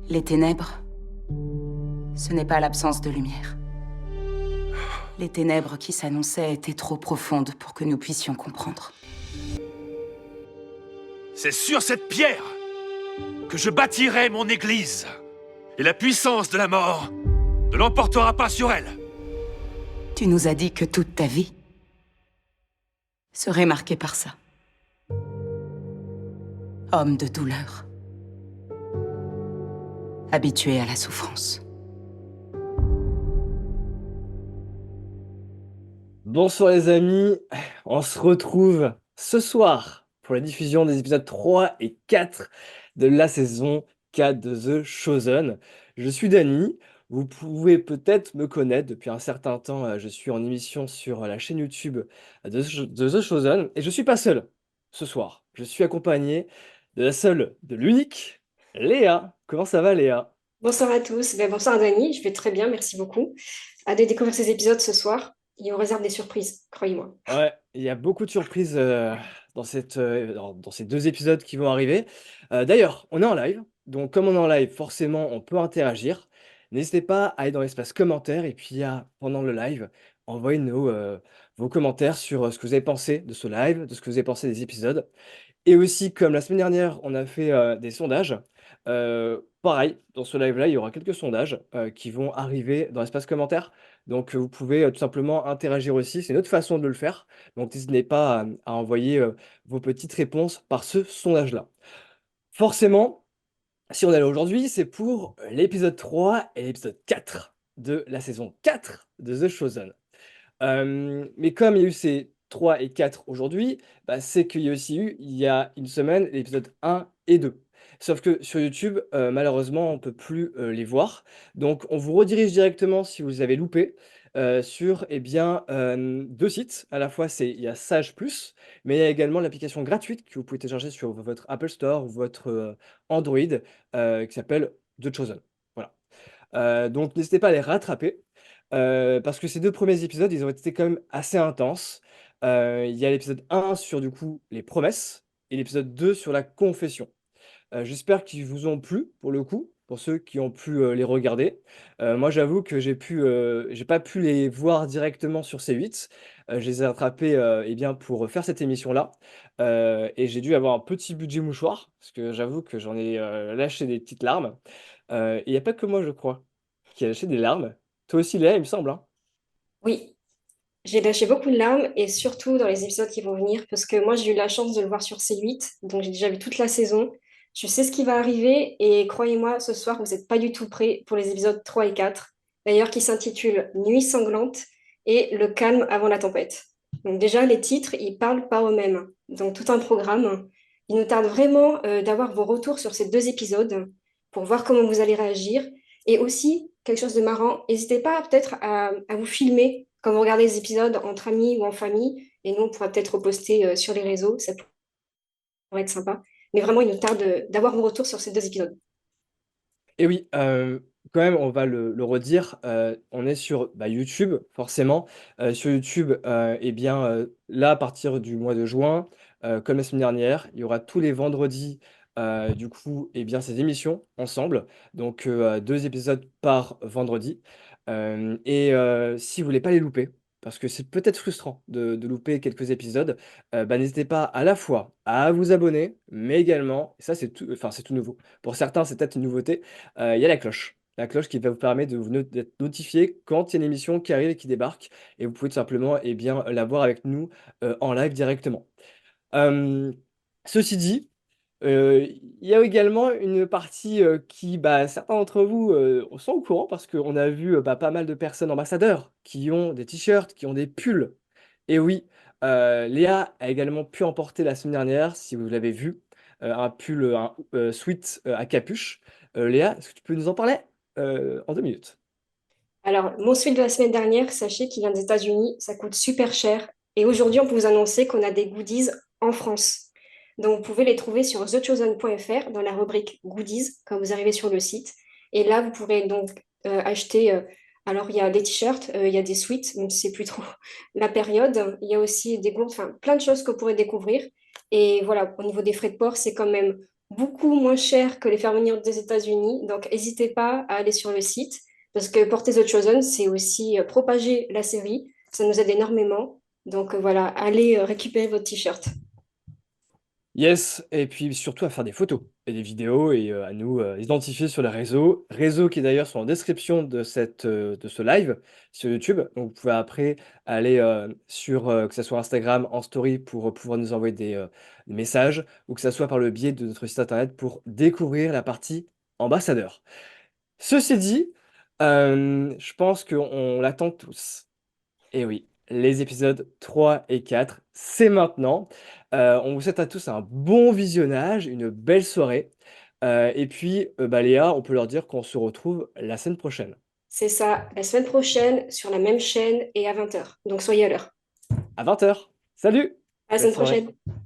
Les ténèbres, ce n'est pas l'absence de lumière. Les ténèbres qui s'annonçaient étaient trop profondes pour que nous puissions comprendre. C'est sur cette pierre que je bâtirai mon église. Et la puissance de la mort ne l'emportera pas sur elle. Tu nous as dit que toute ta vie serait marquée par ça. Homme de douleur. Habitué à la souffrance. Bonsoir les amis, on se retrouve ce soir pour la diffusion des épisodes 3 et 4 de la saison 4 de The Chosen. Je suis Dany, vous pouvez peut-être me connaître depuis un certain temps, je suis en émission sur la chaîne YouTube de The Chosen et je suis pas seul ce soir, je suis accompagné de la seule, de l'unique, Léa. Comment ça va Léa? Bonsoir à tous. Bonsoir Dany, je vais très bien, merci beaucoup. Hâte de découvrir ces épisodes ce soir et on réserve des surprises, croyez-moi. Ouais, il y a beaucoup de surprises dans ces deux épisodes qui vont arriver. D'ailleurs, on est en live, donc comme on est en live, forcément, on peut interagir. N'hésitez pas à aller dans l'espace commentaires et puis pendant le live, envoyez-nous vos commentaires sur ce que vous avez pensé de ce live, de ce que vous avez pensé des épisodes. Et aussi, comme la semaine dernière, on a fait des sondages. Pareil, dans ce live-là, il y aura quelques sondages qui vont arriver dans l'espace commentaire. Donc, vous pouvez tout simplement interagir aussi. C'est une autre façon de le faire. Donc, n'hésitez pas à envoyer vos petites réponses par ce sondage-là. Forcément, si on est là aujourd'hui, c'est pour l'épisode 3 et l'épisode 4 de la saison 4 de The Chosen. Mais comme il y a eu ces 3 et 4 aujourd'hui, bah, c'est qu'il y a aussi eu, il y a une semaine, l'épisode 1 et 2. Sauf que sur YouTube, malheureusement, on ne peut plus les voir. Donc, on vous redirige directement, si vous les avez loupés, sur eh bien, deux sites. À la fois, il y a Sage Plus, mais il y a également l'application gratuite que vous pouvez télécharger sur votre Apple Store ou votre Android, qui s'appelle The Chosen. Voilà. Donc, n'hésitez pas à les rattraper. Parce que ces 2 premiers épisodes, ils ont été quand même assez intenses. Il y a l'épisode 1 sur, du coup, les promesses et l'épisode 2 sur la confession. J'espère qu'ils vous ont plu, pour le coup, pour ceux qui ont pu, les regarder. Moi, j'avoue que j'ai pas pu les voir directement sur C8. Je les ai rattrapés, eh bien, pour faire cette émission-là. Et j'ai dû avoir un petit budget mouchoir, parce que j'avoue que j'en ai, lâché des petites larmes. Et il y a pas que moi, je crois, qui a lâché des larmes. Toi aussi, Léa, il me semble, hein? Oui, j'ai lâché beaucoup de larmes et surtout dans les épisodes qui vont venir parce que moi j'ai eu la chance de le voir sur C8, donc j'ai déjà vu toute la saison. Je sais ce qui va arriver et croyez-moi, ce soir, vous n'êtes pas du tout prêts pour les épisodes 3 et 4, d'ailleurs qui s'intitulent Nuit sanglante et Le calme avant la tempête. Donc déjà, les titres, ils parlent par eux-mêmes. Donc tout un programme. Il nous tarde vraiment d'avoir vos retours sur ces 2 épisodes pour voir comment vous allez réagir. Et aussi, quelque chose de marrant, n'hésitez pas peut-être à vous filmer quand vous regardez les épisodes entre amis ou en famille. Et nous, on pourra peut-être reposter sur les réseaux, ça pourrait être sympa. Mais vraiment, il nous tarde d'avoir vos retours sur ces 2 épisodes. Et oui, quand même, on va le redire, on est sur, bah, YouTube, forcément. Sur YouTube, eh bien, là, à partir du mois de juin, comme la semaine dernière, il y aura tous les vendredis, du coup, eh bien, ces émissions ensemble. Donc, 2 épisodes par vendredi. Si vous voulez pas les louper, parce que c'est peut-être frustrant de louper quelques épisodes, bah, n'hésitez pas à la fois à vous abonner, mais également, et ça c'est tout, enfin, c'est tout nouveau. Pour certains, c'est peut-être une nouveauté, il y a la cloche. La cloche qui va vous permettre d'être notifié quand il y a une émission qui arrive et qui débarque et vous pouvez tout simplement, eh bien, la voir avec nous, en live directement. Hem, Ceci dit, il y a également une partie, qui, bah, certains d'entre vous, sont au courant parce qu'on a vu, bah, pas mal de personnes ambassadeurs qui ont des t-shirts, qui ont des pulls. Et oui, Léa a également pu emporter la semaine dernière, si vous l'avez vu, un pull, sweat, à capuche. Léa, est-ce que tu peux nous en parler, en 2 minutes? Alors, mon suite de la semaine dernière, sachez qu'il vient des États-Unis, ça coûte super cher. Et aujourd'hui, on peut vous annoncer qu'on a des goodies en France. Donc, vous pouvez les trouver sur thechosen.fr dans la rubrique goodies quand vous arrivez sur le site. Et là, vous pourrez donc acheter. Alors, il y a des t-shirts, il y a des sweats, même si c'est plus trop la période. Il y a aussi des gourdes, enfin, plein de choses que vous pourrez découvrir. Et voilà, au niveau des frais de port, c'est quand même beaucoup moins cher que les faire venir des États-Unis. Donc, n'hésitez pas à aller sur le site parce que Portez the Chosen, c'est aussi propager la série. Ça nous aide énormément. Donc, voilà, allez récupérer votre t-shirt. Yes, et puis surtout à faire des photos et des vidéos et à nous identifier sur les réseaux qui d'ailleurs sont en description de de ce live sur YouTube. Donc vous pouvez après aller sur que ce soit Instagram en story pour pouvoir nous envoyer des messages ou que ce soit par le biais de notre site internet pour découvrir la partie ambassadeur. Ceci dit, je pense qu'on l'attend tous. Et oui, les épisodes 3 et 4, c'est maintenant. On vous souhaite à tous un bon visionnage, une belle soirée. Et puis, bah, Léa, on peut leur dire qu'on se retrouve la semaine prochaine. C'est ça, la semaine prochaine sur la même chaîne et à 20h. Donc, soyez à l'heure. À 20h. Salut! À la Belle semaine soirée. prochaine.